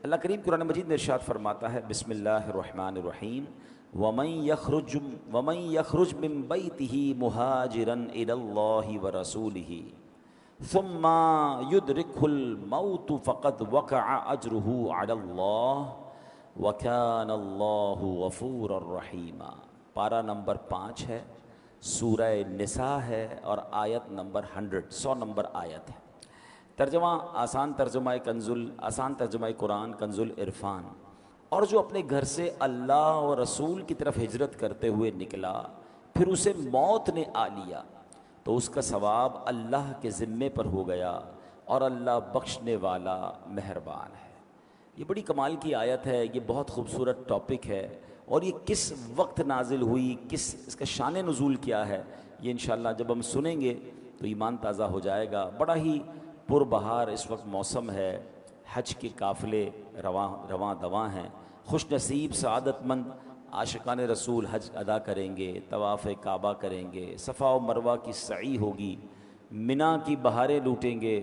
अल्लाह करीम कुरान मजीद में इरशाद फरमाता है, बिस्मिल्लाहिर्रहमानिर्रहीम, वमन यखरुज मिन बैतिही मुहाजिरन इलल्लाहि व रसूलिही सुम्मा युदरिकुल मौतु फ़क़द वक़अ अजरुहु अलल्लाह व कानल्लाहु गफ़ूरर रहीमा। पारा नंबर 5 है, सूरह निसा है और आयत नंबर 100 नंबर आयत है। तर्जमा आसान तर्जमा कुरान कंजुल इरफान। और जो अपने घर से अल्लाह और रसूल की तरफ हिजरत करते हुए निकला, फिर उसे मौत ने आ लिया, तो उसका सवाब अल्लाह के ज़िम्मे पर हो गया और अल्लाह बख्शने वाला मेहरबान है। ये बड़ी कमाल की आयत है, ये बहुत खूबसूरत टॉपिक है। और ये किस वक्त नाजिल हुई, इसका शान नुज़ूल क्या है, ये इंशाअल्लाह जब हम सुनेंगे तो ईमान ताज़ा हो जाएगा। बड़ा ही पुरबहार इस वक्त मौसम है, हज के काफ़िले रवां दवां हैं। खुश नसीब सआदतमंद आशिकान रसूल हज अदा करेंगे, तवाफ़ काबा करेंगे, सफ़ा व मरवा की सई होगी, मिना की बहारें लूटेंगे,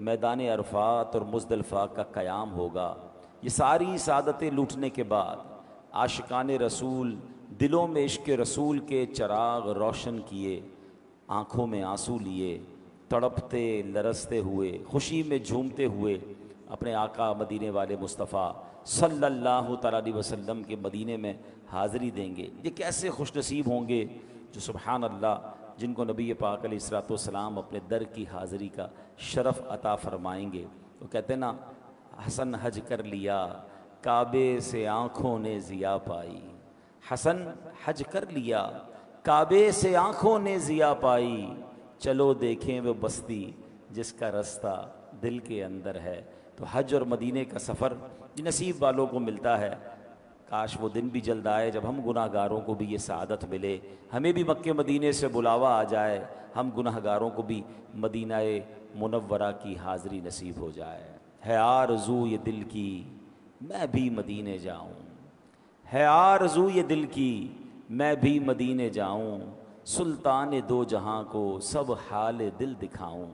मैदान अरफात और मुज़दलिफ़ा का क़याम होगा। ये सारी सादतें लूटने के बाद आशिकान रसूल दिलों में इश्क़ रसूल के चराग रोशन किए, आँखों में आंसू लिए, तड़पते लरसते हुए, खुशी में झूमते हुए अपने आका मदीने वाले मुस्तफ़ा सल्लल्लाहु अलैहि वसल्लम के मदीने में हाज़िरी देंगे। ये कैसे खुशनसीब होंगे जो सुबहान अल्लाह, जिनको नबी पाक अलैहिस्सलाम अपने दर की हाज़िरी का शरफ़ अता फ़रमाएंगे। तो कहते ना, हसन हज कर लिया काबे से आँखों ने ज़िया पाई, हसन हज कर लिया काबे से आँखों ने ज़िया पाई, चलो देखें वो बस्ती जिसका रास्ता दिल के अंदर है। तो हज और मदीने का सफ़र नसीब वालों को मिलता है। काश वो दिन भी जल्द आए जब हम गुनाहगारों को भी ये सआदत मिले, हमें भी मक्के मदीने से बुलावा आ जाए, हम गुनाहगारों को भी मदीना मुनव्वरा की हाज़िरी नसीब हो जाए। है आरज़ू ये दिल की मैं भी मदीने जाऊँ, है आरज़ू ये दिल की मैं भी मदीने जाऊँ, सुल्तान दो जहां को सब हाल दिल दिखाऊं,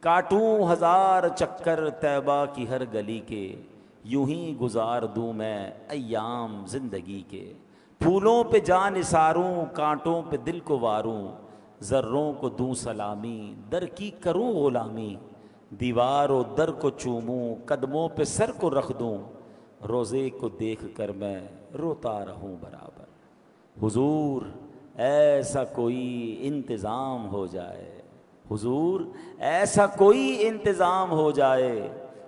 काटूं हज़ार चक्कर तैबा की हर गली के, यूं ही गुजार दूं मैं अय्याम ज़िंदगी के, फूलों पे जान निसारूं कांटों पे दिल को वारूं, ज़र्रों को दूं सलामी दर की करूं ग़ुलामी, दीवार व दर को चूमूं कदमों पे सर को रख दूं, रोज़े को देख कर मैं रोता रहूं बराबर। हुजूर ऐसा कोई इंतज़ाम हो जाए, हुजूर ऐसा कोई इंतज़ाम हो जाए,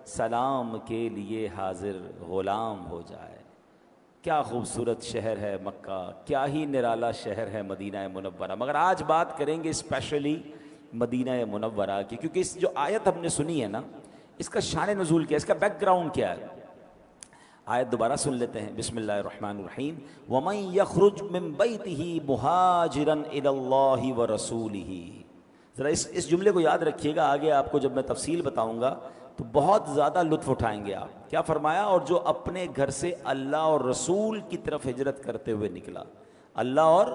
सलाम के लिए हाजिर ग़ुलाम हो जाए। क्या खूबसूरत शहर है मक्का, क्या ही निराला शहर है मदीना मुनव्वरा। मगर आज बात करेंगे स्पेशली मदीना मुनव्वरा की, क्योंकि इस जो आयत हमने सुनी है ना, इसका शान नुज़ूल क्या है, इसका बैकग्राउंड क्या है। आयत दोबारा सुन लेते हैं, बिस्मिल्लाहिर्रहमानिर्रहीम, वमन यखरुज मिन बैतिही मुहाजिरन इलल्लाहि व रसूलिही। ज़रा इस जुमले को याद रखिएगा, आगे आपको जब मैं तफसील बताऊंगा तो बहुत ज़्यादा लुत्फ़ उठाएंगे आप। क्या फरमाया, और जो अपने घर से अल्लाह और रसूल की तरफ हिजरत करते हुए निकला, अल्लाह और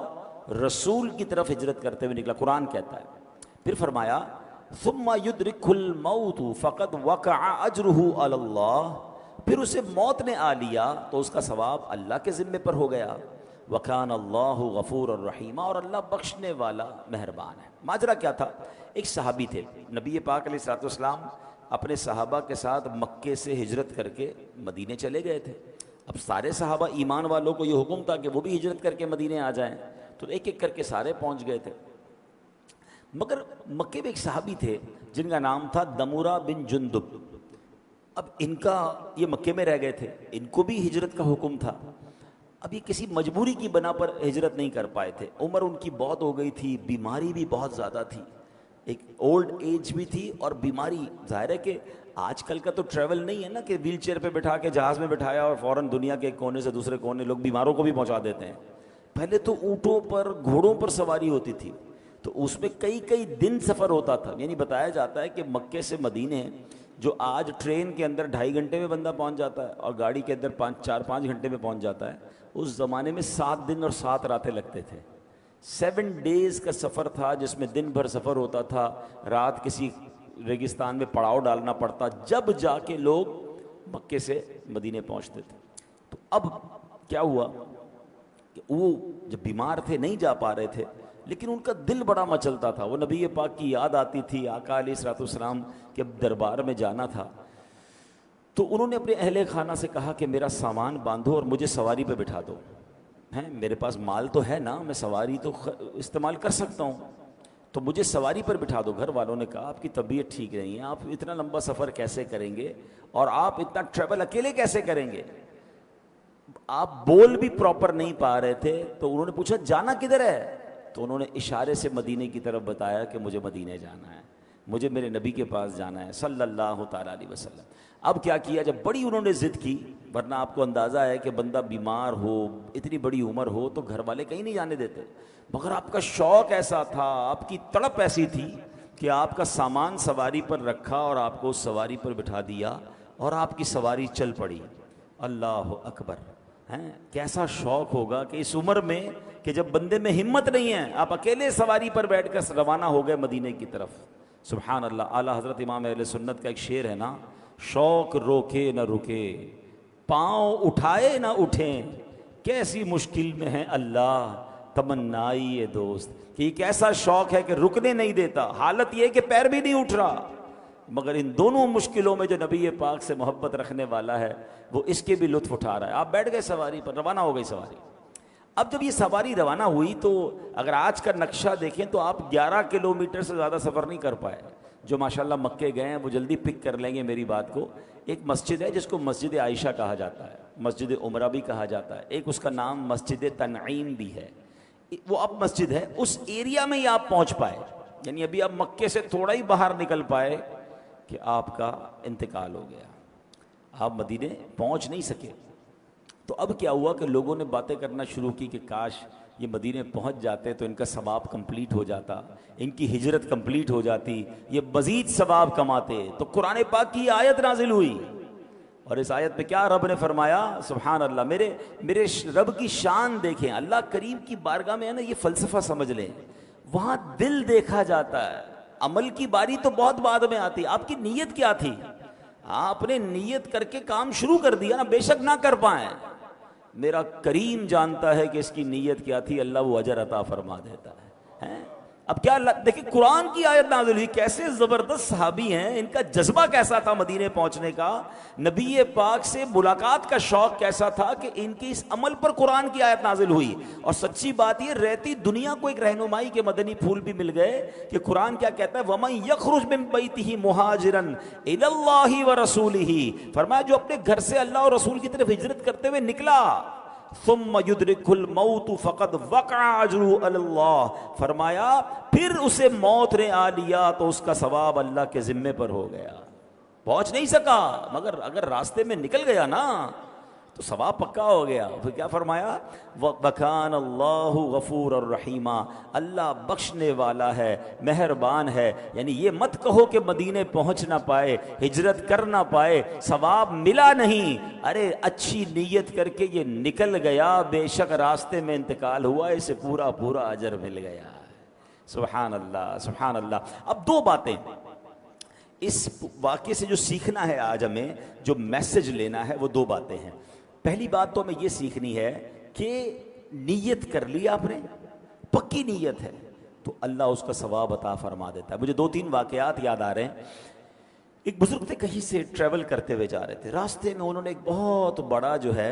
रसूल की तरफ हिजरत करते हुए निकला, कुरान कहता है। फिर फरमाया सुम्मा युद्रिकुल मौतु फ़क़द वक़अ अजरुहु अलल्लाह, फिर उसे मौत ने आ लिया तो उसका सवाब अल्लाह के ज़िम्मे पर हो गया। वकान अल्लाहु गफ़ूरर रहीमा, और अल्लाह बख्शने वाला मेहरबान है। माजरा क्या था, एक सहाबी थे, नबी पाक अलैहिस्सलाम अपने सहाबा के साथ मक्के से हिजरत करके मदीने चले गए थे। अब सारे सहाबा ईमान वालों को ये हुक्म था कि वो भी हिजरत करके मदीने आ जाएं, तो एक एक करके सारे पहुंच गए थे। मगर मक्के में एक सहाबी थे जिनका नाम था दमुरा बिन जुंदुब। अब इनका, ये मक्के में रह गए थे, इनको भी हिजरत का हुक्म था। अब ये किसी मजबूरी की बना पर हिजरत नहीं कर पाए थे, उम्र उनकी बहुत हो गई थी, बीमारी भी बहुत ज़्यादा थी, एक ओल्ड एज भी थी और बीमारी। जाहिर है कि आजकल का तो ट्रैवल नहीं है ना कि व्हील चेयर पर बैठा के जहाज़ में बैठाया और फ़ौरन दुनिया के एक कोने से दूसरे कोने लोग बीमारों को भी पहुंचा देते हैं। पहले तो ऊँटों पर, घोड़ों पर सवारी होती थी, तो उसमें कई कई दिन सफ़र होता था। यानी बताया जाता है कि मक्के से मदीने, जो आज ट्रेन के अंदर 2.5 घंटे में बंदा पहुंच जाता है और गाड़ी के अंदर 4-5 घंटे में पहुंच जाता है, उस ज़माने में 7 दिन और 7 रातें लगते थे। 7 डेज़ का सफ़र था, जिसमें दिन भर सफ़र होता था, रात किसी रेगिस्तान में पड़ाव डालना पड़ता, जब जाके लोग मक्के से मदीने पहुंचते थे। तो अब क्या हुआ कि वो जब बीमार थे, नहीं जा पा रहे थे, लेकिन उनका दिल बड़ा मचलता था। वो नबी पाक की याद आती थी, आका अलैहिस्सलाम के दरबार में जाना था। तो उन्होंने अपने अहले खाना से कहा कि मेरा सामान बांधो और मुझे सवारी पे बिठा दो। हैं, मेरे पास माल तो है ना, मैं सवारी तो इस्तेमाल कर सकता हूँ, तो मुझे सवारी पर बिठा दो। घर वालों ने कहा आपकी तबीयत ठीक नहीं है, आप इतना लंबा सफ़र कैसे करेंगे और आप इतना ट्रैवल अकेले कैसे करेंगे। आप बोल भी प्रॉपर नहीं पा रहे थे। तो उन्होंने पूछा जाना किधर है, तो उन्होंने इशारे से मदीने की तरफ बताया कि मुझे मदीने जाना है, मुझे मेरे नबी के पास जाना है सल्लल्लाहु ताला अलैहि वसल्लम। अब क्या किया, जब बड़ी उन्होंने ज़िद की, वरना आपको अंदाज़ा है कि बंदा बीमार हो, इतनी बड़ी उम्र हो, तो घर वाले कहीं नहीं जाने देते। मगर आपका शौक़ ऐसा था, आपकी तड़प ऐसी थी कि आपका सामान सवारी पर रखा और आपको उस सवारी पर बिठा दिया और आपकी सवारी चल पड़ी। अल्लाह अकबर। हैं, कैसा शौक़ होगा कि इस उम्र में कि जब बंदे में हिम्मत नहीं है, आप अकेले सवारी पर बैठकर रवाना हो गए मदीने की तरफ। सुभान अल्लाह। आला हज़रत इमाम अहले सुन्नत का एक शेर है ना, शौक़ रोके न रुके, पाँव उठाए न उठें, कैसी मुश्किल में है अल्लाह तमन्नाई ये दोस्त। कि एक ऐसा शौक़ है कि रुकने नहीं देता, हालत ये कि पैर भी नहीं उठ रहा। मगर इन दोनों मुश्किलों में जो नबी पाक से मोहब्बत रखने वाला है वो इसके भी लुत्फ़ उठा रहा है। आप बैठ गए सवारी पर, रवाना हो गई सवारी। अब जब ये सवारी रवाना हुई तो अगर आज का नक्शा देखें तो आप 11 किलोमीटर से ज़्यादा सफ़र नहीं कर पाए। जो माशाल्लाह मक्के गए हैं वो जल्दी पिक कर लेंगे मेरी बात को। एक मस्जिद है जिसको मस्जिद आयशा कहा जाता है, मस्जिद उमरा भी कहा जाता है, एक उसका नाम मस्जिद तनईम भी है। वो अब मस्जिद है, उस एरिया में ही आप पहुँच पाए, यानी अभी आप मक्के से थोड़ा ही बाहर निकल पाए कि आपका इंतकाल हो गया, आप मदीने पहुँच नहीं सके। तो अब क्या हुआ कि लोगों ने बातें करना शुरू की कि काश ये मदीने पहुंच जाते तो इनका सवाब कंप्लीट हो जाता, इनकी हिजरत कंप्लीट हो जाती, ये मजीद सवाब कमाते। तो कुरान पाक की आयत नाजिल हुई और इस आयत में क्या रब ने फरमाया, सुभान अल्लाह। मेरे रब की शान देखें, अल्लाह करीम की बारगाह में है ना, ये फ़लसफ़ा समझ लें, वहाँ दिल देखा जाता है। अमल की बारी तो बहुत बाद में आती। आपकी नीयत क्या थी, आपने नीयत करके काम शुरू कर दिया ना, बेशक ना कर पाए, मेरा करीम जानता है कि इसकी नीयत क्या थी, अल्लाह वो अजर अता फरमा देता है। अब क्या देखिए कुरान की आयत नाज़िल हुई, कैसे ज़बरदस्त सहाबी हैं, इनका जज्बा कैसा था मदीने पहुंचने का, नबी पाक से मुलाकात का शौक़ कैसा था कि इनके इस अमल पर कुरान की आयत नाज़िल हुई। और सच्ची बात ये, रहती दुनिया को एक रहनुमाई के मदनी फूल भी मिल गए कि कुरान क्या कहता है, वमन यखरुज मिन बैतिही मुहाजिरन इलल्लाहि व रसूलिही, फरमाया जो अपने घर से अल्लाह और रसूल की तरफ हिजरत करते हुए निकला, सुम्मा युद्रिकुल मौतु फक़द वक़अ अजरुहु अलल्लाह, फरमाया फिर उसे मौत ने आ लिया तो उसका सवाब अल्लाह के ज़िम्मे पर हो गया। पहुंच नहीं सका मगर अगर रास्ते में निकल गया ना तो सवाब पक्का हो गया। फिर क्या फरमाया, वकान अल्लाहु गफूर और रहीमा, अल्लाह बख्शने वाला है, मेहरबान है। यानी ये मत कहो कि मदीने पहुंच ना पाए, हिजरत कर ना पाए, सवाब मिला नहीं। अरे अच्छी नीयत करके ये निकल गया, बेशक रास्ते में इंतकाल हुआ, इसे पूरा पूरा अजर मिल गया। सुभान अल्लाह, सुभान अल्लाह। अब दो बातें इस वाक़े से जो सीखना है आज हमें, जो मैसेज लेना है, वो दो बातें हैं। पहली बात तो हमें ये सीखनी है कि नीयत कर ली आपने, पक्की नीयत है तो अल्लाह उसका सवाब अता फरमा देता है। मुझे दो तीन वाक़यात याद आ रहे हैं। एक बुजुर्ग थे, कहीं से ट्रैवल करते हुए जा रहे थे, रास्ते में उन्होंने एक बहुत बड़ा जो है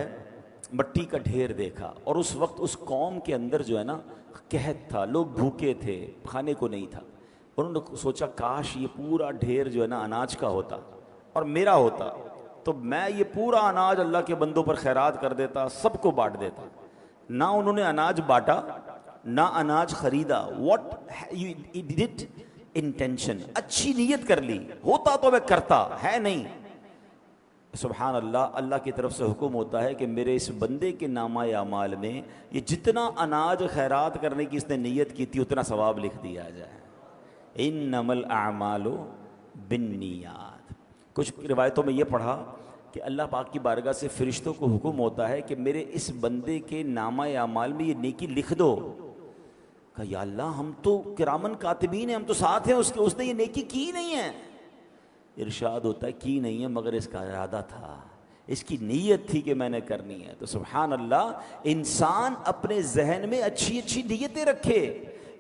मट्टी का ढेर देखा और उस वक्त उस कौम के अंदर जो है ना कहत था, लोग भूखे थे, खाने को नहीं था। उन्होंने सोचा काश ये पूरा ढेर जो है ना अनाज का होता और मेरा होता तो मैं ये पूरा अनाज अल्लाह के बंदों पर खैरात कर देता, सबको बांट देता। ना उन्होंने अनाज बांटा ना अनाज खरीदा। व्हाट यू डिड इंटेंशन, अच्छी नीयत कर ली, होता तो मैं करता, है नहीं। सुभान अल्लाह, अल्लाह की तरफ से हुक्म होता है कि मेरे इस बंदे के नामा अमाल में ये जितना अनाज खैरात करने की इसने नीयत की थी उतना सवाब लिख दिया जाए। इन्नमल आमालु बिन्नियात। कुछ रिवायतों में ये पढ़ा कि अल्लाह पाक की बारगाह से फरिश्तों को हुक्म होता है कि मेरे इस बंदे के नामा अमाल में ये नेकी लिख दो। कहा या अल्लाह, हम तो किरामन कातिबीन हैं, हम तो साथ हैं उसके, उसने ये नेकी की नहीं है। इरशाद होता है की नहीं है मगर इसका इरादा था। इसकी नीयत थी कि मैंने करनी है। तो सुभान अल्लाह, इंसान अपने जहन में अच्छी अच्छी नीयतें रखे।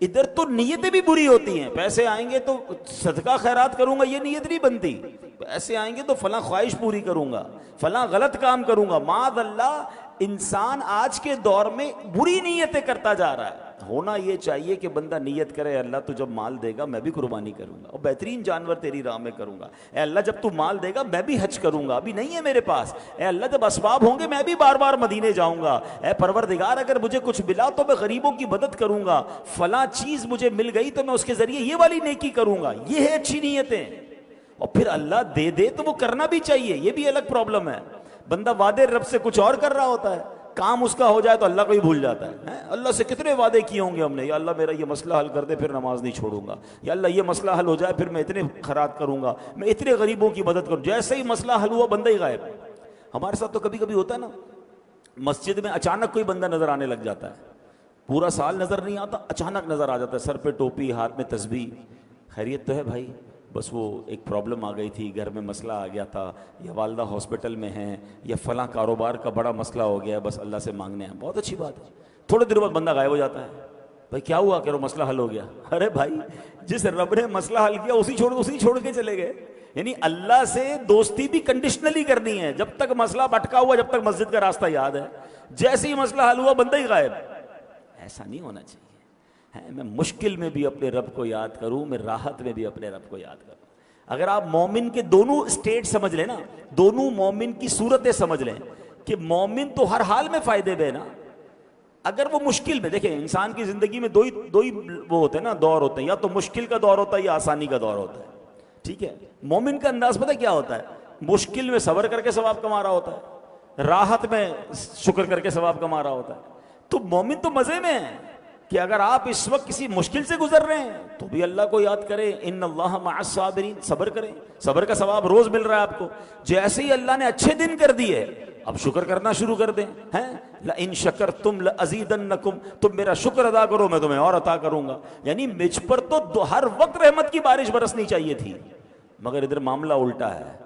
इधर तो नीयतें भी बुरी होती हैं, पैसे आएंगे तो सदका खैरात करूंगा, ये नीयत नहीं बनती। पैसे आएंगे तो फला ख्वाहिश पूरी करूंगा, फला गलत काम करूंगा। माद अल्लाह, इंसान आज के दौर में बुरी नीयतें करता जा रहा है। होना ये चाहिए कि बंदा नीयत करे, अल्लाह तू जब माल देगा मैं भी कुर्बानी करूंगा और बेहतरीन जानवर तेरी राह में करूंगा। ए अल्लाह, जब तू माल देगा मैं भी हज करूंगा, अभी नहीं है मेरे पास। ए अल्लाह, जब असबाब होंगे मैं भी बार बार मदीने जाऊंगा। ए परवरदिगार, अगर मुझे कुछ मिला तो मैं गरीबों की मदद करूंगा, फला चीज मुझे मिल गई तो मैं उसके जरिए ये वाली नेकी करूंगा। ये है अच्छी नीयतें। और फिर अल्लाह दे दे तो वो करना भी चाहिए, ये भी अलग प्रॉब्लम है। बंदा वादे रब से कुछ और कर रहा होता है, काम उसका हो जाए तो अल्लाह को ही भूल जाता है। अल्लाह से कितने वादे किए होंगे हमने, या अल्लाह मेरा ये मसला हल कर दे फिर नमाज नहीं छोड़ूंगा, या अल्लाह ये मसला हल हो जाए फिर मैं इतने खैरात करूंगा, मैं इतने गरीबों की मदद करूँ। जैसे ही मसला हल हुआ बंदा ही गायब। हमारे साथ तो कभी कभी होता है ना, मस्जिद में अचानक कोई बंदा नजर आने लग जाता है, पूरा साल नजर नहीं आता, अचानक नजर आ जाता है, सर पे टोपी, हाथ में तस्बीह। खैरियत तो है भाई? बस वो एक प्रॉब्लम आ गई थी, घर में मसला आ गया था, या वालदा हॉस्पिटल में हैं, या फला कारोबार का बड़ा मसला हो गया है, बस अल्लाह से मांगने हैं। बहुत अच्छी बात है। थोड़े देर बाद बंदा गायब हो जाता है। भाई क्या हुआ? कह रहा मसला हल हो गया। अरे भाई, जिस रब ने मसला हल किया उसी छोड़ के चले गए। यानी अल्लाह से दोस्ती भी कंडीशनली करनी है। जब तक मसला भटका हुआ, जब तक मस्जिद का रास्ता याद है, जैसे ही मसला हल हुआ बंदा ही गायब। ऐसा नहीं होना चाहिए है। मैं मुश्किल में भी अपने रब को याद करूं, मैं राहत में भी अपने रब को याद करूं। अगर आप मोमिन के दोनों स्टेट समझ लें ना, दोनों मोमिन की सूरतें समझ लें कि मोमिन तो हर हाल में फायदे में ना। अगर वो मुश्किल में, देखें इंसान की जिंदगी में दो ही वो होते हैं ना, दौर होते हैं, या तो मुश्किल का दौर होता है या आसानी का दौर होता है। ठीक है, मोमिन का अंदाज पता है क्या होता है? मुश्किल में सब्र करके सवाब कमा रहा होता है, राहत में शुक्र करके सवाब कमा रहा होता है। तो मोमिन तो मजे में है कि अगर आप इस वक्त किसी मुश्किल से गुजर रहे हैं तो भी अल्लाह को याद करें, इन्नल्लाह मअस साबिरीन, सब्र करें, सब्र का सवाब रोज मिल रहा है आपको। जैसे ही अल्लाह ने अच्छे दिन कर दिए, अब शुक्र करना शुरू कर दें। हैं ला इन शकरतुम लअज़ीदन्नकुम, तुम मेरा शुक्र अदा करो मैं तुम्हें और अता करूंगा। यानी मुझ पर तो हर वक्त रहमत की बारिश बरसनी चाहिए थी, मगर इधर मामला उल्टा है।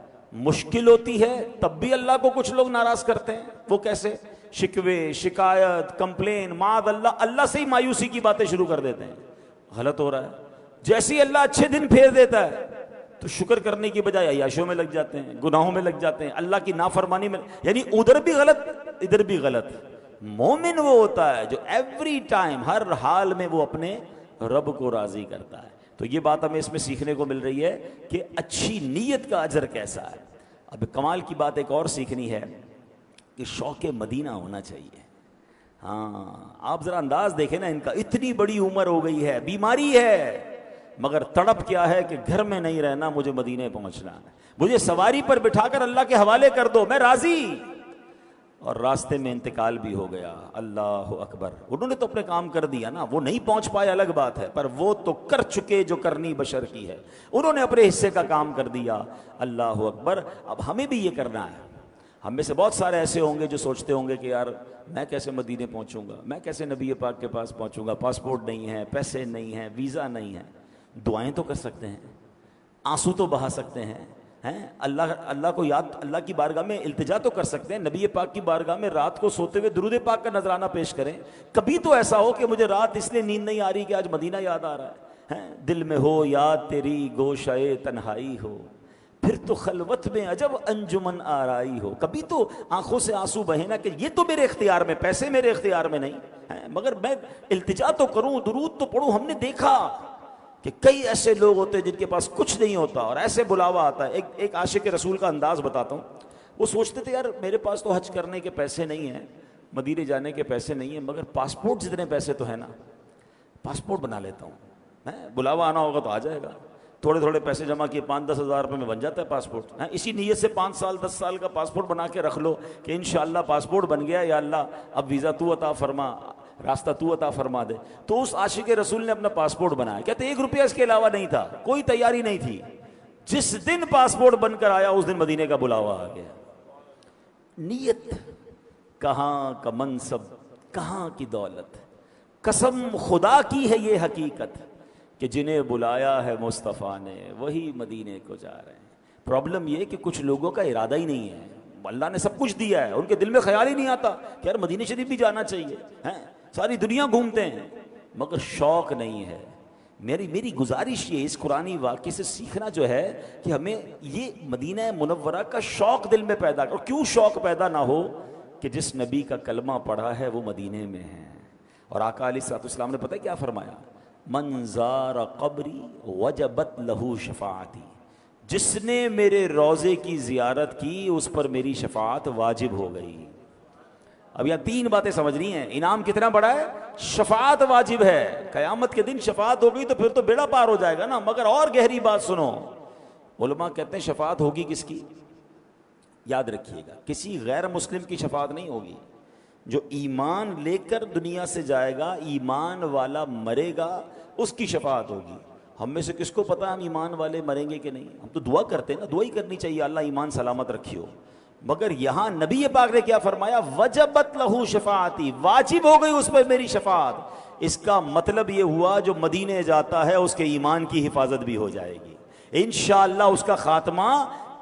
मुश्किल होती है तब भी अल्लाह को कुछ लोग नाराज करते हैं। वो कैसे? शिकवे, शिकायत, कंप्लेन, माद अल्लाह, अल्लाह से ही मायूसी की बातें शुरू कर देते हैं। गलत हो रहा है। जैसे ही अल्लाह अच्छे दिन फेर देता है तो शुक्र करने की बजाय अय्याशों में लग जाते हैं, गुनाहों में लग जाते हैं, अल्लाह की नाफरमानी में। यानी उधर भी गलत इधर भी गलत। मोमिन वो होता है जो एवरी टाइम, हर हाल में वो अपने रब को राजी करता है। तो ये बात हमें इसमें सीखने को मिल रही है कि अच्छी नीयत का अजर कैसा है। अब कमाल की बात एक और सीखनी है कि शौक़ मदीना होना चाहिए। हाँ, आप जरा अंदाज देखें ना इनका, इतनी बड़ी उम्र हो गई है, बीमारी है, मगर तड़प क्या है कि घर में नहीं रहना, मुझे मदीने पहुंचना है, मुझे सवारी पर बिठाकर अल्लाह के हवाले कर दो, मैं राजी। और रास्ते में इंतकाल भी हो गया। अल्लाह अकबर। उन्होंने तो अपने काम कर दिया ना, वो नहीं पहुंच पाए अलग बात है, पर वो तो कर चुके जो करनी बशर की है। उन्होंने अपने हिस्से का काम कर दिया। अल्लाह अकबर। अब हमें भी ये करना है। हम में से बहुत सारे ऐसे होंगे जो सोचते होंगे कि यार मैं कैसे मदीने पहुंचूंगा, मैं कैसे नबी पाक के पास पहुंचूंगा, पासपोर्ट नहीं है, पैसे नहीं है, वीज़ा नहीं है। दुआएं तो कर सकते हैं, आंसू तो बहा सकते हैं, अल्लाह को याद, अल्लाह की बारगाह में इल्तिजा तो कर सकते हैं। नबी पाक की बारगाह में रात को सोते हुए दुरूद पाक का नजराना पेश करें। कभी तो ऐसा हो कि मुझे रात इसलिए नींद नहीं आ रही कि आज मदीना याद आ रहा है, दिल में हो याद तेरी गोशाए तन्हाई हो, फिर तो खलवत में अजब अंजुमन आराई हो। कभी तो आंखों से आंसू बहे ना कि ये तो मेरे इख्तियार में, पैसे मेरे इख्तियार में नहीं है, मगर मैं इल्तिजा तो करूं, दुरूद तो पढ़ूं। हमने देखा कि कई ऐसे लोग होते हैं जिनके पास कुछ नहीं होता और ऐसे बुलावा आता है। एक आशिक रसूल का अंदाज बताता हूँ। वो सोचते थे यार मेरे पास तो हज करने के पैसे नहीं हैं, मदीने जाने के पैसे नहीं हैं, मगर पासपोर्ट जितने पैसे तो है ना, पासपोर्ट बना लेता हूँ, बुलावा आना होगा तो आ जाएगा। थोड़े थोड़े पैसे जमा किए, 5-10 हज़ार रुपये में बन जाता है पासपोर्ट। इसी नीयत से 5 साल 10 साल का पासपोर्ट बना के रख लो कि इंशाअल्लाह पासपोर्ट बन गया, या अल्लाह अब वीज़ा तू अता फरमा, रास्ता तू अता फरमा दे। तो उस आशिक रसूल ने अपना पासपोर्ट बनाया। कहते 1 रुपया इसके अलावा नहीं था, कोई तैयारी नहीं थी। जिस दिन पासपोर्ट बनकर आया उस दिन मदीने का बुलावा आ गया। नीयत, कहाँ का मनसब, कहाँ की दौलत, कसम खुदा की है ये हकीकत कि जिन्हें बुलाया है मुस्तफ़ा ने वही मदीने को जा रहे हैं। प्रॉब्लम ये कि कुछ लोगों का इरादा ही नहीं है, अल्लाह ने सब कुछ दिया है, उनके दिल में ख्याल ही नहीं आता कि यार मदीने शरीफ भी जाना चाहिए, हैं सारी दुनिया घूमते हैं, मगर शौक नहीं है। मेरी गुजारिश ये इस कुरानी वाक़े से सीखना जो है कि हमें ये मदीना मुनव्वरा का शौक दिल में पैदा करो। क्यों शौक पैदा ना हो कि जिस नबी का कलमा पढ़ा है वो मदीने में है। और आका अलैहिस्सलाम ने पता है क्या फरमाया, मंज़ार कब्री वजबत लहू शफाअती, जिसने मेरे रोज़े की ज़ियारत की उस पर मेरी शफाअत वाजिब हो गई। अब यहाँ तीन बातें समझनी है। इनाम कितना बड़ा है, शफाअत वाजिब है, क़यामत के दिन शफाअत हो गई तो फिर तो बेड़ा पार हो जाएगा ना। मगर और गहरी बात सुनो, उलमा कहते हैं शफाअत होगी किसकी, याद रखिएगा, किसी गैर मुस्लिम की शफाअत नहीं होगी। जो ईमान लेकर दुनिया से जाएगा, ईमान वाला मरेगा, उसकी शफाअत होगी। हम में से किसको पता हम ईमान वाले मरेंगे कि नहीं? हम तो दुआ करते हैं ना, दुआ ही करनी चाहिए, अल्लाह ईमान सलामत रखियो। मगर यहां नबी पाक ने क्या फरमाया, वजबत लहू शफाअती, वाजिब हो गई उस पर मेरी शफाअत। इसका मतलब ये हुआ जो मदीने जाता है उसके ईमान की हिफाजत भी हो जाएगी इंशाअल्लाह, उसका खात्मा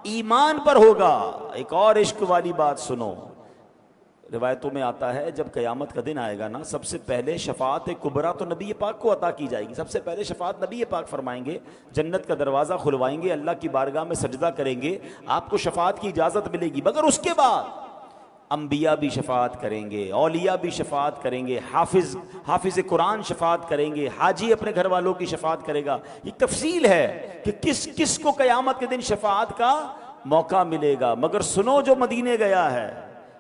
ईमान पर होगा। एक और इश्क वाली बात सुनो, रिवायतों में आता है जब क़यामत का दिन आएगा ना, सबसे पहले शफाअत कुबरा तो नबी पाक को अता की जाएगी। सबसे पहले शफाअत नबी पाक फरमाएंगे, जन्नत का दरवाज़ा खुलवाएंगे, अल्लाह की बारगाह में सजदा करेंगे, आपको शफाअत की इजाज़त मिलेगी। मगर उसके बाद अंबिया भी शफाअत करेंगे, औलिया भी शफाअत करेंगे, हाफिज कुरान शफाअत करेंगे, हाजी अपने घर वालों की शफाअत करेगा। ये तफसील है कि किस किस को क़यामत के दिन शफाअत का मौका मिलेगा। मगर सुनो, जो मदीने गया है,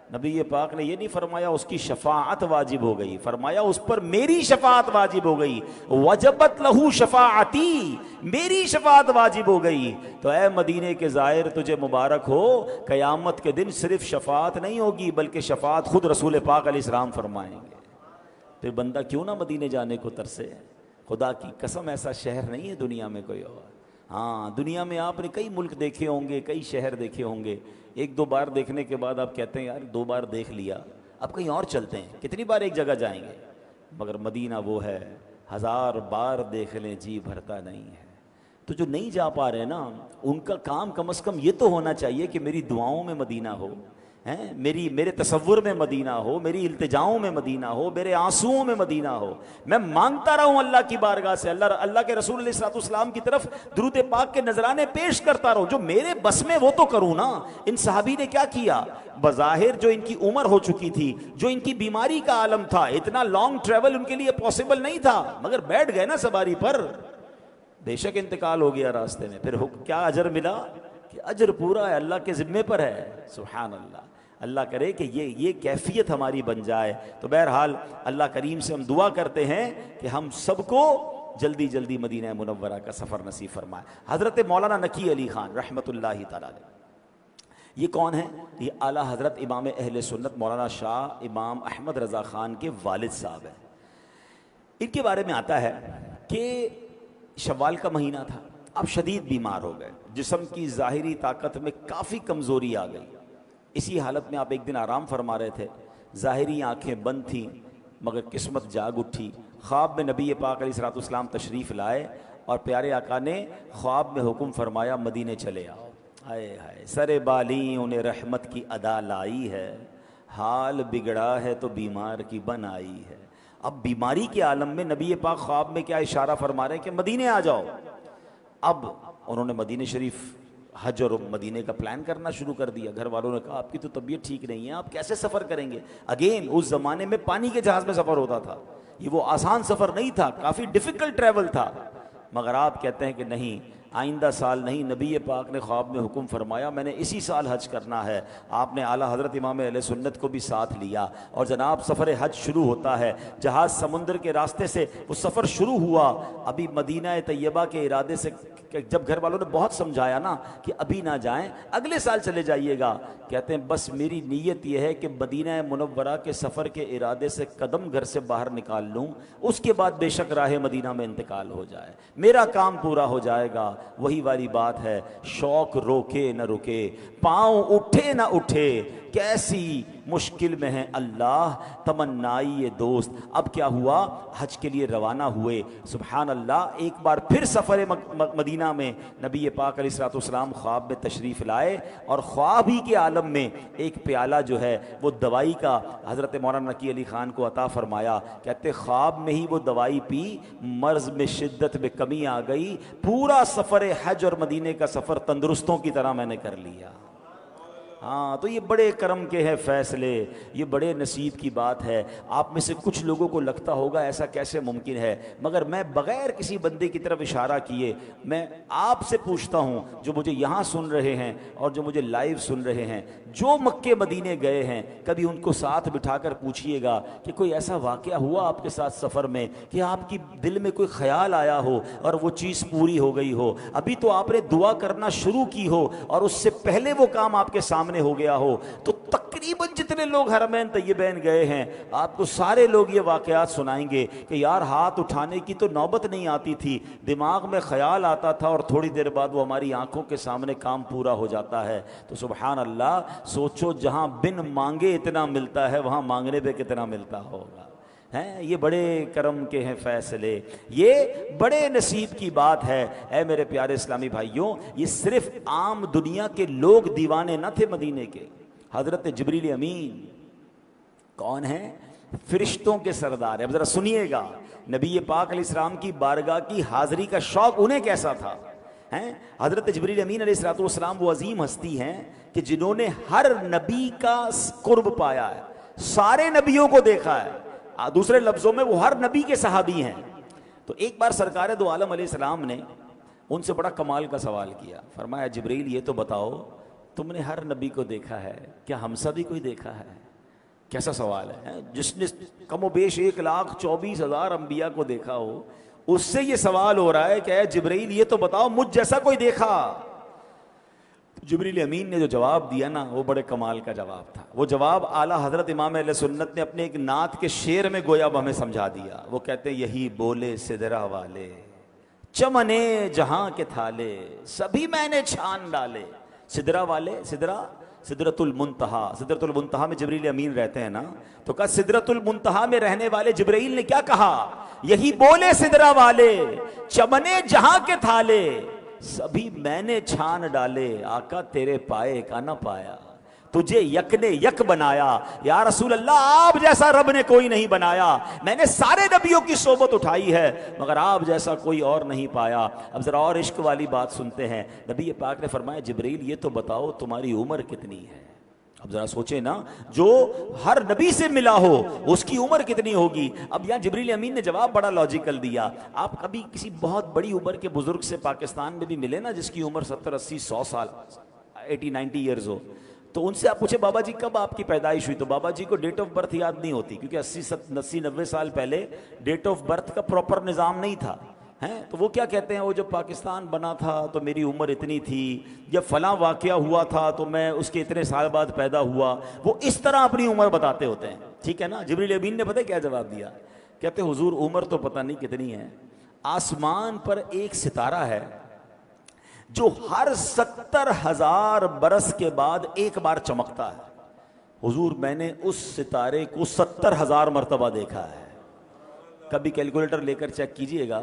नबी पाक ने ये नहीं फरमाया उसकी शफाअत वाजिब हो गई, फरमाया उस पर मेरी शफाअत वाजिब हो गई। वजबत लहू शफाअती, मेरी शफाअत वाजिब हो गई। तो ऐ मदीने के ज़ाहिर, तुझे मुबारक हो, क़यामत के दिन सिर्फ शफाअत नहीं होगी बल्कि शफाअत खुद रसूल पाक अलैहिस्सलाम फरमाएंगे। फिर बंदा क्यों ना मदीने जाने को तरसे। खुदा की कसम ऐसा शहर नहीं है दुनिया में कोई और। हाँ, दुनिया में आपने कई मुल्क देखे होंगे, कई शहर देखे होंगे, एक दो बार देखने के बाद आप कहते हैं यार 2 बार देख लिया, अब कहीं और चलते हैं, कितनी बार एक जगह जाएंगे। मगर मदीना वो है, 1000 बार देख लें जी भरता नहीं है। तो जो नहीं जा पा रहे ना, उनका काम कम से कम ये तो होना चाहिए कि मेरी दुआओं में मदीना हो, हैं, मेरे तसव्वुर में मदीना हो, मेरी इल्तिजाओं में मदीना हो, मेरे आंसुओं में मदीना हो। मैं मांगता रहूं अल्लाह की बारगाह से, अल्लाह के रसूल अलैहिस्सलाम की तरफ दुरूद पाक के नजराने पेश करता रहूं। जो मेरे बस में वो तो करूं ना। इन सहाबी ने क्या किया, बज़ाहिर जो इनकी उम्र हो चुकी थी, जो इनकी बीमारी का आलम था, इतना लॉन्ग ट्रेवल उनके लिए पॉसिबल नहीं था, मगर बैठ गए ना सवारी पर। बेशक इंतकाल हो गया रास्ते में, फिर क्या अजर मिला कि अजर पूरा है, अल्लाह के जिम्मे पर है। सुभान अल्लाह, अल्लाह करे कि ये कैफियत हमारी बन जाए। तो बहरहाल अल्लाह करीम से हम दुआ करते हैं कि हम सबको जल्दी जल्दी मदीना मुनव्वरा का सफ़र नसीब फरमाए। हज़रत मौलाना नकी अली ख़ान रहमतुल्लाहि तआला अलैह, ये कौन है? ये आला हज़रत इमाम अहले सुन्नत मौलाना शाह इमाम अहमद रज़ा ख़ान के वालिद साहब हैं। इनके बारे में आता है कि शव्वाल का महीना था, अब शदीद बीमार हो गए, जिस्म की ज़ाहिरी ताकत में काफ़ी कमज़ोरी आ गई। इसी हालत में आप एक दिन आराम फरमा रहे थे, ज़ाहिरी आंखें बंद थीं मगर किस्मत जाग उठी। ख्वाब में नबी पाक अलैहिस्सलाम तशरीफ़ लाए और प्यारे आका ने ख्वाब में हुक्म फरमाया, मदीने चले आओ। हाय हाय, सरे बाली उन्हें रहमत की अदा लाई है, हाल बिगड़ा है तो बीमार की बन आई है। अब बीमारी के आलम में नबी पाक ख्वाब में क्या इशारा फरमा रहे हैं कि मदीने आ जाओ। अब उन्होंने मदीने शरीफ हज और मदीने का प्लान करना शुरू कर दिया। घर वालों ने कहा आपकी तो तबीयत ठीक नहीं है, आप कैसे सफ़र करेंगे। अगेन उस ज़माने में पानी के जहाज़ में सफ़र होता था, ये वो आसान सफ़र नहीं था, काफ़ी डिफ़िकल्ट ट्रैवल था। मगर आप कहते हैं कि नहीं, आइंदा साल नहीं, नबी पाक ने ख्वाब में हुक्म फरमाया मैंने इसी साल हज करना है। आपने आला हज़रत इमाम अहले सुन्नत को भी साथ लिया और जनाब सफ़र हज शुरू होता है। जहाज़ समुंदर के रास्ते से वो सफ़र शुरू हुआ। अभी मदीना तैयबा के इरादे से जब घर वालों ने बहुत समझाया ना कि अभी ना जाएं, अगले साल चले जाइएगा, कहते हैं बस मेरी नीयत यह है कि मदीना मुनव्वरा के सफ़र के इरादे से कदम घर से बाहर निकाल लूँ, उसके बाद बेशक राह मदीना में इंतकाल हो जाए, मेरा काम पूरा हो जाएगा। वही वाली बात है, शौक रोके न रुके, पाँव उठे न उठे, कैसी मुश्किल में है अल्लाह तमन्नाई ये दोस्त। अब क्या हुआ, हज के लिए रवाना हुए। सुभान अल्लाह, एक बार फिर सफ़र मदीना मदीना में नबी पाक अलैहिस्सलाम ख्वाब में तशरीफ़ लाए और ख्वाब ही के आलम में एक प्याला जो है वो दवाई का हज़रत मौलाना नकी अली ख़ान को अता फरमाया। कहते ख्वाब में ही वो दवाई पी, मर्ज़ में शिद्दत में कमी आ गई, पूरा सफ़र हज और मदीने का सफ़र तंदुरुस्तों की तरह मैंने कर लिया। हाँ, तो ये बड़े करम के हैं फ़ैसले, ये बड़े नसीब की बात है। आप में से कुछ लोगों को लगता होगा ऐसा कैसे मुमकिन है, मगर मैं बग़ैर किसी बंदे की तरफ इशारा किए मैं आपसे पूछता हूँ, जो मुझे यहाँ सुन रहे हैं और जो मुझे लाइव सुन रहे हैं, जो मक्के मदीने गए हैं, कभी उनको साथ बिठाकर पूछिएगा कि कोई ऐसा वाक़या हुआ आपके साथ सफ़र में कि आपकी दिल में कोई ख्याल आया हो और वो चीज़ पूरी हो गई हो। अभी तो आपने दुआ करना शुरू की हो और उससे पहले वो काम आपके सामने हो गया हो। तो तकरीबन जितने लोग हरमैन तय्यबैन गए हैं, आपको सारे लोग ये वाकयात सुनाएंगे कि यार हाथ उठाने की तो नौबत नहीं आती थी, दिमाग में ख्याल आता था और थोड़ी देर बाद वो हमारी आंखों के सामने काम पूरा हो जाता है। तो सुभान अल्लाह, सोचो जहां बिन मांगे इतना मिलता है, वहां मांगने पे कितना मिलता होगा। हैं, ये बड़े करम के हैं फ़ैसले, ये बड़े नसीब की बात है। ऐ मेरे प्यारे इस्लामी भाइयों, ये सिर्फ आम दुनिया के लोग दीवाने न थे मदीने के। हज़रत जिब्रील अमीन कौन है? फरिश्तों के सरदार है। अब ज़रा सुनिएगा, नबी पाक अलैहिस्सलाम की बारगाह की हाज़िरी का शौक़ उन्हें कैसा था। हैं, हज़रत जिब्रील अमीन अलैहिस्सलाम वो अजीम हस्ती हैं कि जिन्होंने हर नबी का कुर्ब पाया है, सारे नबियों को देखा है। दूसरे लफ्ज़ों में वो हर नबी के सहाबी हैं। तो एक बार सरकार दो आलम अलैहिस्सलाम ने उनसे बड़ा कमाल का सवाल किया। फरमाया, जिब्रील ये तो बताओ, तुमने हर नबी को देखा है, क्या हम सभी कोई देखा है? कैसा सवाल है? जिसने कमोबेश 1,24,000 अंबिया को देखा हो, उससे ये सवाल हो रहा है कि जिब्रील ये तो बताओ, मुझ जैसा कोई देखा? जिब्रील अमीन ने जो जवाब दिया ना, वो बड़े कमाल का जवाब था। वो जवाब आला हजरत इमाम अहले सुन्नत ने अपने एक नात के शेर में गोया हमें समझा दिया। वो कहते हैं, यही बोले सिदरा वाले, चमने जहां के थाले, सभी मैंने छान डाले। सिदरा वाले, सिदरा सिदरतुल मुंतहा, सिदरतुल मुंतहा में जिब्रील अमीन रहते हैं ना, तो कहा सिदरतुल मुंतहा में रहने वाले जिब्रील ने क्या कहा? यही बोले सिदरा वाले, चमने जहां के थाले, सभी मैंने छान डाले, आका तेरे पाए का न पाया, तुझे यक ने यक बनाया। या रसूल अल्लाह, आप जैसा रब ने कोई नहीं बनाया। मैंने सारे नबियों की सोबत उठाई है, मगर आप जैसा कोई और नहीं पाया। अब जरा और इश्क वाली बात सुनते हैं। नबी पाक ने फरमाया, जिब्रील ये तो बताओ तुम्हारी उम्र कितनी है? अब जरा सोचे ना, जो हर नबी से मिला हो उसकी उम्र कितनी होगी। अब यहाँ जिब्रील अमीन ने जवाब बड़ा लॉजिकल दिया। आप कभी किसी बहुत बड़ी उम्र के बुजुर्ग से पाकिस्तान में भी मिले ना, जिसकी उम्र 70, 80, 100 साल, 80, 90 ईयर्स हो, तो उनसे आप पूछे, बाबा जी कब आपकी पैदाइश हुई? तो बाबा जी को डेट ऑफ बर्थ याद नहीं होती, क्योंकि 80, 90 साल पहले डेट ऑफ बर्थ का प्रॉपर निज़ाम नहीं था। हैं, तो वो क्या कहते हैं, वो जब पाकिस्तान बना था तो मेरी उम्र इतनी थी, जब फलां वाक़या हुआ था तो मैं उसके इतने साल बाद पैदा हुआ। वो इस तरह अपनी उम्र बताते होते हैं, ठीक है ना। जिब्रील अमीन ने पता है क्या जवाब दिया? कहते, हुजूर उम्र तो पता नहीं कितनी है, आसमान पर एक सितारा है जो हर 70,000 बरस के बाद एक बार चमकता है। हुजूर मैंने उस सितारे को 70,000 मरतबा देखा है। कभी कैलकुलेटर लेकर चेक कीजिएगा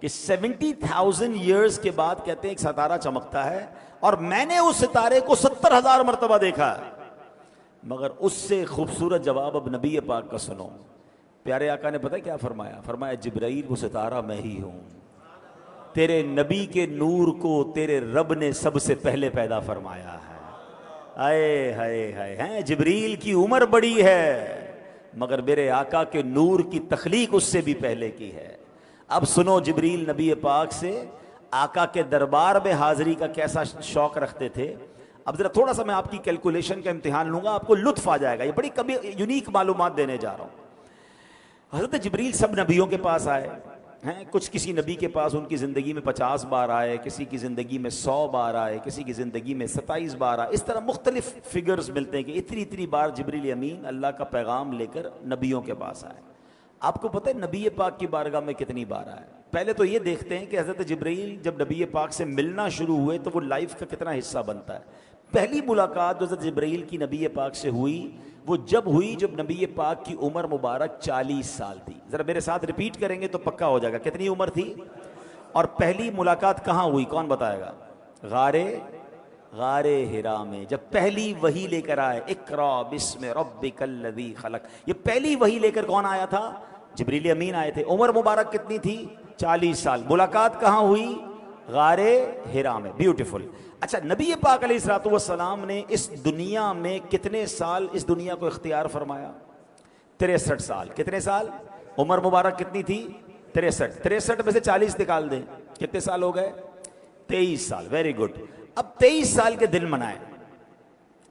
कि 70,000 ईयर्स के बाद कहते हैं एक सितारा चमकता है, और मैंने उस सितारे को 70,000 मरतबा देखा है। मगर उससे खूबसूरत जवाब अब नबी पाक का सुनो। प्यारे आका ने पता क्या फरमाया? फरमाया, जिब्राइल वो सितारा मैं ही हूं। तेरे नबी के नूर को तेरे रब ने सबसे पहले पैदा फरमाया है। आए हाय हाय, हैं जिब्रील की उम्र बड़ी है, मगर मेरे आका के नूर की तख्लीक उससे भी पहले की है। अब सुनो, जिब्रील नबी पाक से आका के दरबार में हाजिरी का कैसा शौक रखते थे। अब जरा थोड़ा सा मैं आपकी कैलकुलेशन का इम्तिहान लूंगा, आपको लुत्फ आ जाएगा। ये बड़ी कभी यूनिक मालूमात देने जा रहा हूं। हजरत जिब्रील सब नबियों के पास आए हैं। कुछ किसी नबी के पास उनकी ज़िंदगी में 50 बार आए, किसी की ज़िंदगी में 100 बार आए, किसी की ज़िंदगी में 27 बार आए। इस तरह मुख्तलिफ फिगर्स मिलते हैं कि इतनी इतनी बार जिब्रील अमीन अल्लाह का पैगाम लेकर नबियों के पास आए। आपको पता है नबी पाक की बारगाह में कितनी बार आए? पहले तो ये देखते हैं कि हज़रत जिब्रील जब नबी पाक से मिलना शुरू हुए तो वो लाइफ का कितना हिस्सा बनता है। पहली मुलाकात जो हज़रत जिब्रील की नबी पाक से हुई, वो जब हुई जब नबी पाक की उम्र मुबारक 40 साल थी। ज़रा मेरे साथ रिपीट करेंगे तो पक्का हो जाएगा। कितनी उम्र थी? और पहली मुलाकात कहाँ हुई, कौन बताएगा? गारे गारे हिरा में, जब पहली वही लेकर आए, इकरा बिस्मि रब्बिकल्लज़ी खलक, ये पहली वही लेकर कौन आया था? जिब्रील अमीन आए थे। उम्र मुबारक कितनी थी? 40 साल। मुलाकात कहाँ हुई? गारे हिरा में। ब्यूटीफुल। अच्छा, नबी पाक अलैहिस्सलातु वस्सलाम ने इस दुनिया में कितने साल इस दुनिया को इख्तियार फरमाया? 63 साल। कितने साल? उम्र मुबारक कितनी थी? 63। 63 में से 40 निकाल दें, कितने साल हो गए? 23 साल। Very good. अब 23 साल के दिन मनाए।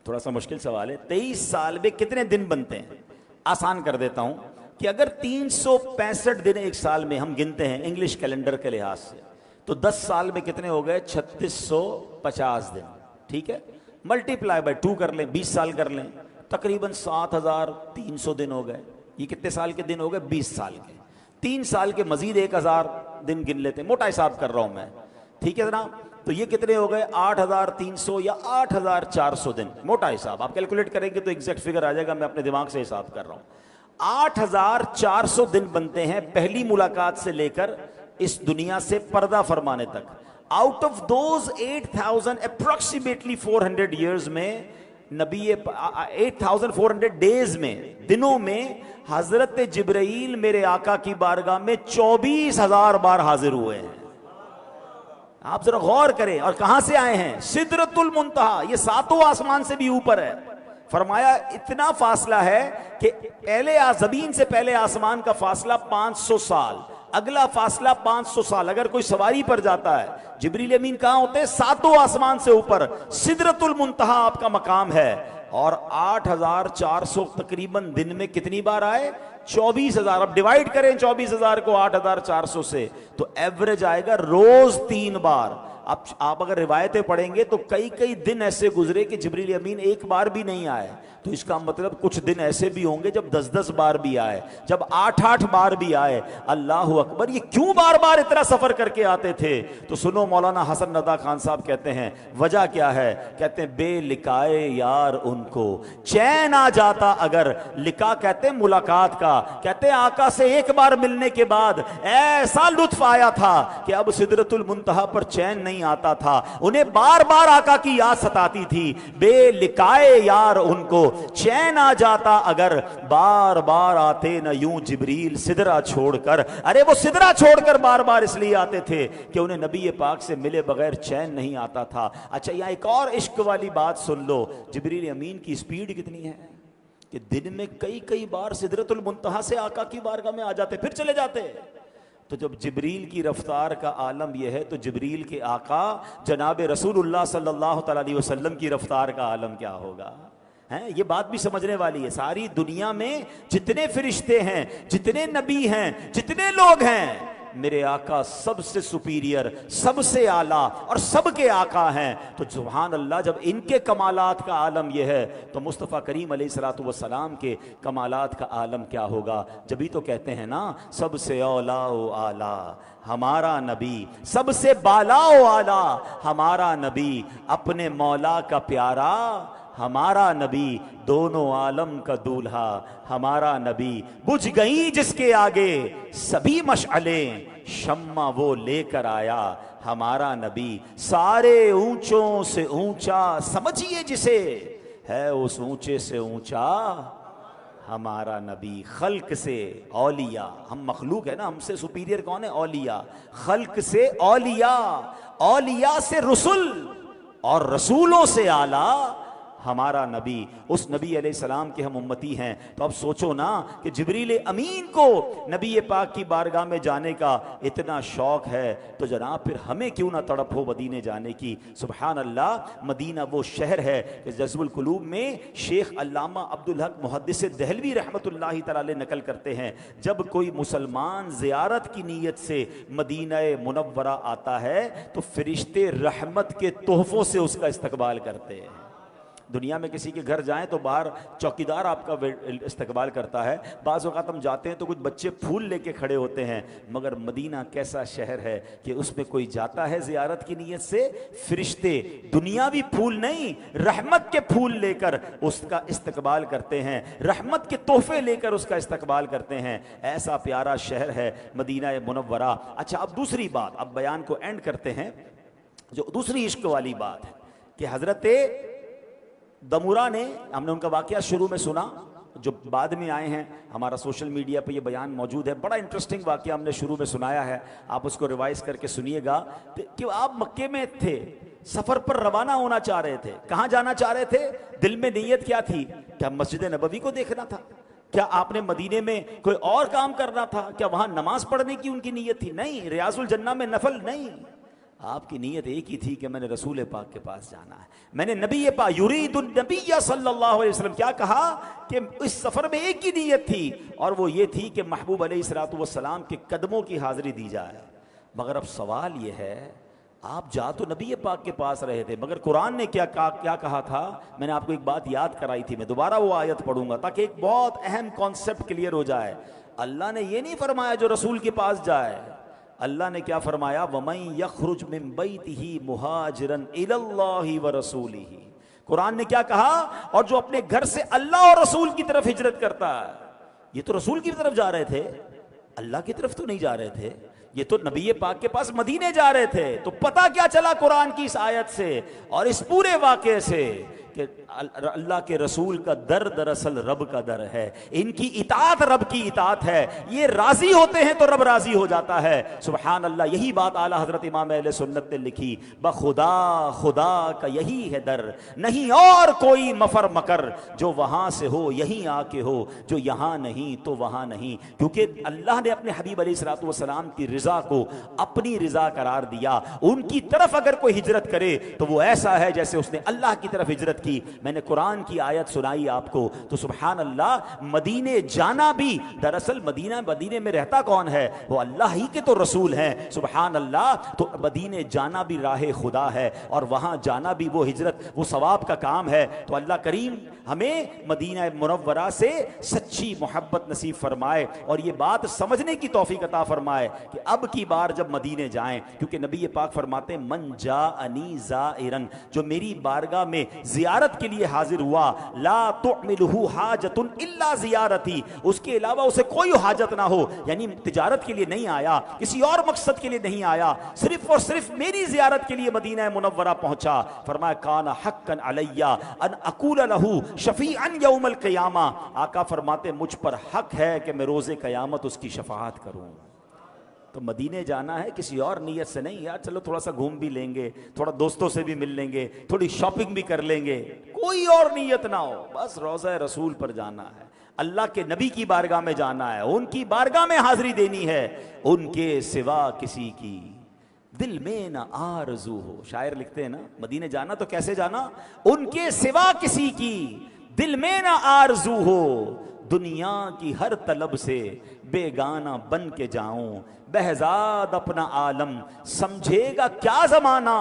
थोड़ा सा मुश्किल सवाल है, 23 साल में कितने दिन बनते हैं? आसान कर देता हूं कि अगर 365 दिन एक साल में हम गिनते हैं इंग्लिश कैलेंडर के लिहाज से, तो 10 साल में कितने हो गए? 3650 दिन। ठीक है, मल्टीप्लाई बाय 2 कर लें, 20 साल कर लें, तकरीबन 7300 दिन हो गए। ये कितने साल के दिन हो गए? 20 साल के। 3 साल के मजीद 1000 दिन गिन लेते हैं, मोटा हिसाब कर रहा हूं मैं, ठीक है जनाब। तो ये कितने हो गए? 8300 या 8400 दिन, मोटा हिसाब। आप कैलकुलेट करेंगे तो एग्जैक्ट फिगर आ जाएगा, मैं अपने दिमाग से हिसाब कर रहा हूं। 8400 दिन बनते हैं पहली मुलाकात से लेकर इस दुनिया से पर्दा फरमाने तक। Out of those 8000 approximately 400 years में, नबी 8400 डेज में, दिनों में, हजरत जिब्राइल मेरे आका की बारगाह में 24000 बार हाजिर हुए हैं। आप जरा गौर करें। और कहां से आए हैं? सिदरतुल मुंतहा, ये 7वें आसमान से भी ऊपर है। फरमाया इतना फासला है कि पहले जमीन से पहले आसमान का फासला 500 साल, अगला फासला 500 साल। अगर कोई सवारी पर जाता है, जिब्रील अमीन कहां होते हैं? 7वें आसमान से ऊपर, सिदरतुल मुंतहा आपका मकाम है। और 8400 तकरीबन दिन में कितनी बार आए? 24000। अब डिवाइड करें 24000 को 8400 से, तो एवरेज आएगा रोज 3 बार। अब आप अगर रिवायतें पढ़ेंगे तो कई कई दिन ऐसे गुजरे कि जिब्रील अमीन एक बार भी नहीं आए। तो इसका मतलब कुछ दिन ऐसे भी होंगे जब 10-10 बार भी आए, जब 8-8 बार भी आए। अल्लाह अकबर। ये क्यों बार बार इतना सफर करके आते थे? तो सुनो, मौलाना हसन रदा खान साहब कहते हैं वजह क्या है? कहते हैं बेलिकाए यार उनको चैन आ जाता अगर। लिका कहते हैं मुलाकात का, कहते हैं आका से एक बार मिलने के बाद ऐसा लुत्फ आया था कि अब सिदरतुल मुंतहा पर चैन नहीं आता था। उन्हें बार बार आका की याद सताती थी। बेलिकाए यार उनको चैन आ जाता अगर, बार बार आते न यूं जिब्रील सिदरा छोड़कर। अरे वो सिदरा छोड़कर बार बार इसलिए आते थे कि उन्हें नबी पाक से मिले बगैर चैन नहीं आता था। अच्छा, यहां एक और इश्क वाली बात सुन लो। जिब्रील अमीन की स्पीड कितनी है कि दिन में कई कई बार सिदरतुल मुंतहा से आका की बारगाह में आ जाते, फिर चले जाते। तो जब जिब्रील की रफ्तार का आलम यह है, तो जिब्रील के आका जनाब रसूलुल्लाह सल्लल्लाहु अलैहि वसल्लम की रफ्तार का आलम क्या होगा? हैं, ये बात भी समझने वाली है। सारी दुनिया में जितने फरिश्ते हैं, जितने नबी हैं, जितने लोग हैं, मेरे आका सबसे सुपीरियर, सबसे आला और सबके आका हैं। तो सुभान अल्लाह, जब इनके कमालात का आलम यह है, तो मुस्तफ़ा करीम अलैहिस्सलातु वस्सलाम के कमालात का आलम क्या होगा? जभी तो कहते हैं ना, सबसे औला ओ आला हमारा नबी, सबसे बाला ओ आला हमारा नबी, अपने मौला का प्यारा हमारा नबी, दोनों आलम का दूल्हा हमारा नबी। बुझ गई जिसके आगे सभी मशअलें, शम्मा वो लेकर आया हमारा नबी। सारे ऊंचों से ऊंचा समझिए जिसे, है उस ऊंचे से ऊंचा हमारा नबी। खल्क से औलिया, हम मखलूक है ना, हमसे सुपीरियर कौन है? औलिया। खल्क से औलिया, औलिया से रसूल और रसूलों से आला हमारा नबी। उस नबी अलैहिस्सलाम के हम उम्मती हैं। तो अब सोचो ना कि जिब्रील अमीन को नबी पाक की बारगाह में जाने का इतना शौक है, तो जनाब फिर हमें क्यों ना तड़प हो मदीने जाने की? सुभान अल्लाह। मदीना वो शहर है कि जज़्बुल कुलूब में शेख अल्लामा अब्दुल हक मुहद्दिस देहलवी रहमतुल्लाहि तआला अलैह नकल करते हैं, जब कोई मुसलमान ज़ियारत की नीयत से मदीना मुनव्वरा आता है तो फरिश्ते रहमत के तोहफों से उसका इस्तकबाल करते हैं। दुनिया में किसी के घर जाएं तो बाहर चौकीदार आपका इस्तकबाल करता है, बाज़ औक़ात हम जाते हैं तो कुछ बच्चे फूल लेके खड़े होते हैं, मगर मदीना कैसा शहर है कि उसमें कोई जाता है ज़ियारत की नीयत से, फरिश्ते दुनियावी फूल नहीं, रहमत के फूल लेकर उसका इस्तकबाल करते हैं, रहमत के तोहफे लेकर उसका इस्तकबाल करते हैं। ऐसा प्यारा शहर है मदीना मुनव्वरा। अच्छा, अब दूसरी बात, अब बयान को एंड करते हैं। जो दूसरी इश्क वाली बात है कि हज़रत दमुरा ने, हमने उनका वाक़या शुरू में सुना, जो बाद में आए हैं हमारा सोशल मीडिया पे ये बयान मौजूद है, बड़ा इंटरेस्टिंग वाक़या हमने शुरू में सुनाया है, आप उसको रिवाइज करके सुनिएगा कि आप मक्के में थे, सफ़र पर रवाना होना चाह रहे थे। कहाँ जाना चाह रहे थे? दिल में नीयत क्या थी? क्या मस्जिद नबवी को देखना था? क्या आपने मदीने में कोई और काम करना था? क्या वहाँ नमाज पढ़ने की उनकी नीयत थी? नहीं। रियाजुल जन्ना में नफल नहीं, आपकी नीयत एक ही थी कि मैंने रसूल पाक के पास जाना है, मैंने नबी पाक युरीदुन नबिय्य सल्लल्लाहु अलैहि वसल्लम, क्या कहा कि इस सफ़र में एक ही नीयत थी, और वो ये थी कि महबूब अलैहिस्सलातु वस्सलाम के कदमों की हाज़िरी दी जाए। मगर अब सवाल ये है, आप जा तो नबी पाक के पास रहे थे, मगर कुरान ने क्या कहा था? मैंने आपको एक बात याद कराई थी, मैं दोबारा वो आयत पढ़ूंगा ताकि एक बहुत अहम कॉन्सेप्ट क्लियर हो जाए। अल्लाह ने ये नहीं फरमाया जो रसूल के पास जाए, अल्लाह ने क्या फरमाया? वमन यखरुज मिन बैतिही मुहाजिरन इलल्लाहि व रसूलिही। कुरान ने क्या कहा? और जो अपने घर से अल्लाह और रसूल की तरफ हिजरत करता है। ये तो रसूल की तरफ जा रहे थे, अल्लाह की तरफ तो नहीं जा रहे थे, ये तो नबी पाक के पास मदीने जा रहे थे। तो पता क्या चला कुरान की इस आयत से और इस पूरे वाक़े से कि अल्लाह के रसूल का दर दरअसल रब का दर है, इनकी इताअत रब की इताअत है, ये राजी होते हैं तो रब राजी हो जाता है। सुभान अल्लाह, यही बात आला हजरत इमाम अहले सुन्नत ने लिखी, बखुदा खुदा का यही है दर, नहीं और कोई मफर मकर, जो वहां से हो यहीं आके हो, जो यहाँ नहीं तो वहां नहीं। क्योंकि अल्लाह ने अपने हबीब अलैहिस्सलातु वस्सलाम की रिजा को अपनी रिजा करार दिया। उनकी तरफ अगर कोई हिजरत करे तो वो ऐसा है जैसे उसने अल्लाह की तरफ हिजरत की। मैंने कुरान की आयत सुनाई आपको, तो सुभान अल्लाह, मदीने जाना भी, दरअसल मदीने में रहता कौन है? वो अल्लाह ही के तो रसूल हैं। सुभान अल्लाह, तो मदीने जाना भी राह खुदा है और वहां जाना भी वो हिजरत, वो सवाब का काम है। तो अल्लाह करीम हमें मदीना मुनव्वरा से सच्ची मोहब्बत नसीब फरमाए और ये बात समझने की तौफीक अता फरमाए कि अब की बार जब मदीने जाएं, क्योंकि नबी पाक फरमाते मन जाअनी ज़ाइरन, जो मेरी बारगाह में जियारत के लिए हाजिर हुआ, ला तुअमिलहु हाजतुन इल्ला जियारती, उसके अलावा उसे कोई हाजत ना हो, यानी तिजारत के लिए नहीं आया, किसी और मकसद के लिए नहीं आया, सिर्फ और सिर्फ मेरी जियारत के लिए मदीना मुनव्वरा पहुंचा। फरमाया काना हक्कन अलैया अन अकूल लहू शफीअन यौमल क़ियामा, आका फरमाते मुझ पर हक है कि मैं रोज़े क़यामत उसकी शफाअत करूं। तो मदीने जाना है किसी और नीयत से नहीं, यार चलो थोड़ा सा घूम भी लेंगे, थोड़ा दोस्तों से भी मिल लेंगे, थोड़ी शॉपिंग भी कर लेंगे, कोई और नीयत ना हो, बस रोज़ा रसूल पर जाना है, अल्लाह के नबी की बारगाह में जाना है, उनकी बारगाह में हाजिरी देनी है, उनके सिवा किसी की दिल में ना आरज़ू हो। शायर लिखते हैं ना, मदीने जाना तो कैसे जाना? उनके सिवा किसी की दिल में ना आरज़ू हो, दुनिया की हर तलब से बेगाना बन के जाऊं, बहजाद अपना आलम समझेगा क्या जमाना,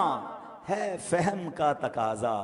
है फहम का तकाजा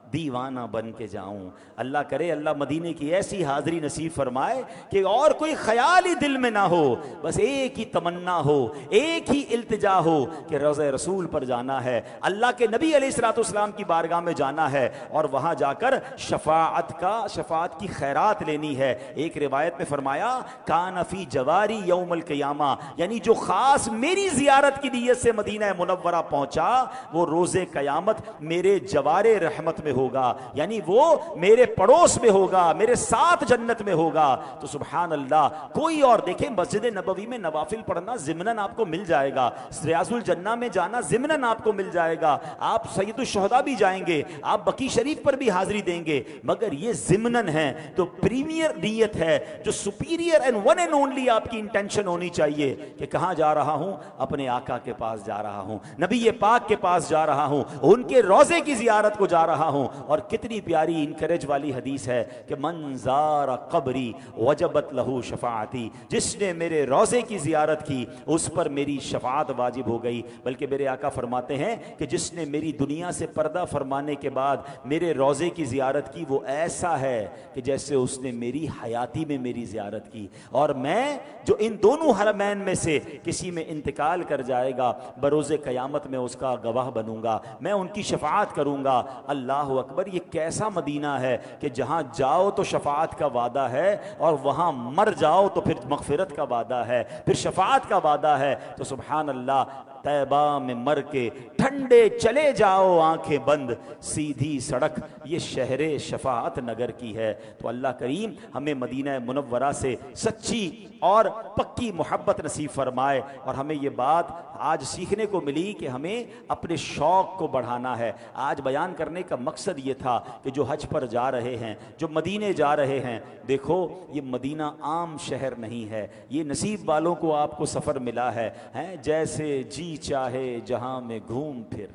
दीवाना बन के जाऊं। अल्लाह करे अल्लाह मदीने की ऐसी हाजिरी नसीब फरमाए कि और कोई ख्याल ही दिल में ना हो, बस एक ही तमन्ना हो, एक ही इल्तिजा हो कि रोज़े रसूल पर जाना है, अल्लाह के नबी अलैहिस्सलाम की बारगाह में जाना है और वहां जाकर शफाअत की खैरात लेनी है। एक रिवायत में फरमाया कान फी जवारी यौमल क़ियामा, यानी जो खास मेरी जियारत की नीयत से मदीना मुनव्वरा पहुंचा वो रोज़े क़यामत मेरे जवारे रहमत में होगा, यानी वो मेरे पड़ोस में होगा, मेरे साथ जन्नत में होगा। तो सुभान अल्लाह, कोई और देखें, मस्जिद नबवी में नवाफिल पढ़ना ज़िम्नन आपको मिल जाएगा, रियाजुल जन्ना में जाना ज़िम्नन आपको मिल जाएगा, आप सैयदुल शुहदा भी जाएंगे, आप बकी शरीफ पर भी हाजिरी देंगे, मगर ये ज़िम्नन है। तो प्रीमियर नीयत है, जो superior and one and only आपकी इंटेंशन होनी चाहिए कि कहाँ जा रहा हूं? अपने आका के पास जा रहा हूं, नबी पाक के पास जा रहा हूं, उनके रोज़े की जियारत को जा रहा हूं। हूँ। और कितनी प्यारी इनकरेज वाली हदीस है कि मंज़ार कब्री वजबत लहू शफाअती, जिसने मेरे रोज़े की ज़ियारत की उस पर मेरी शफाअत वाजिब हो गई। बल्कि मेरे आका फरमाते हैं कि जिसने मेरी दुनिया से पर्दा फरमाने के बाद मेरे रोज़े की ज़ियारत की वो ऐसा है कि जैसे उसने मेरी हयाती में मेरी ज़ियारत की। और मैं जो इन दोनों हरमैन में से किसी में इंतकाल कर जाएगा बरोज़े क़यामत में उसका गवाह बनूंगा, मैं उनकी शफाअत करूंगा। अल्लाह अकबर, ये कैसा मदीना है कि जहां जाओ तो शफाअत का वादा है और वहां मर जाओ तो फिर मगफिरत का वादा है, फिर शफाअत का वादा है। तो सुभान अल्लाह, तैबा में मर के ठंडे चले जाओ आंखें बंद, सीधी सड़क ये शहरे शफाअत नगर की है। तो अल्लाह करीम हमें मदीना मुनव्वरा से सच्ची और पक्की मोहब्बत नसीब फरमाए। और हमें ये बात आज सीखने को मिली कि हमें अपने शौक़ को बढ़ाना है। आज बयान करने का मकसद ये था कि जो हज पर जा रहे हैं, जो मदीने जा रहे हैं, देखो ये मदीना आम शहर नहीं है, ये नसीब वालों को आपको सफ़र मिला है। हैं जैसे जी चाहे जहां में घूम फिर,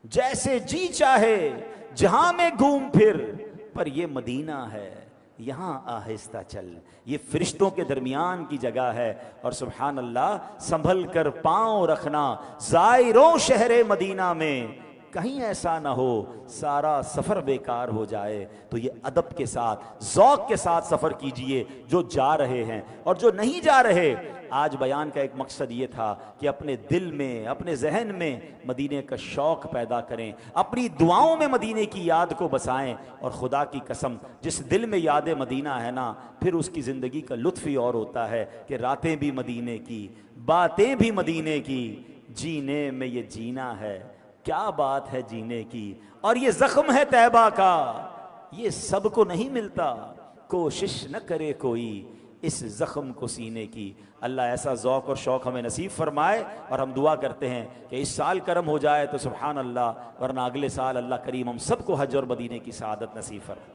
जैसे जी चाहे जहां में घूम फिर, पर ये मदीना है यहाँ आहिस्ता चल, ये फरिश्तों के दरमियान की जगह है। और सुभान अल्लाह, संभल कर पांव रखना ज़ायरों शहरे मदीना में, कहीं ऐसा ना हो सारा सफ़र बेकार हो जाए। तो ये अदब के साथ, ज़ौक़ के साथ सफ़र कीजिए जो जा रहे हैं। और जो नहीं जा रहे, आज बयान का एक मकसद ये था कि अपने दिल में, अपने जहन में मदीने का शौक़ पैदा करें, अपनी दुआओं में मदीने की याद को बसाएं। और खुदा की कसम, जिस दिल में याद मदीना है ना, फिर उसकी ज़िंदगी का लुत्फ़ ही और होता है कि रातें भी मदीने की, बातें भी मदीने की, जीने में ये जीना है, क्या बात है जीने की। और ये ज़ख्म है तैबा का, ये सबको नहीं मिलता, कोशिश न करे कोई इस ज़ख्म को सीने की। अल्लाह ऐसा ज़ौक़ और शौक़ हमें नसीब फरमाए। और हम दुआ करते हैं कि इस साल करम हो जाए तो सुभान अल्लाह, वरना अगले साल अल्लाह करीम हम सबको हज और मदीने की सआदत नसीब फरमाए।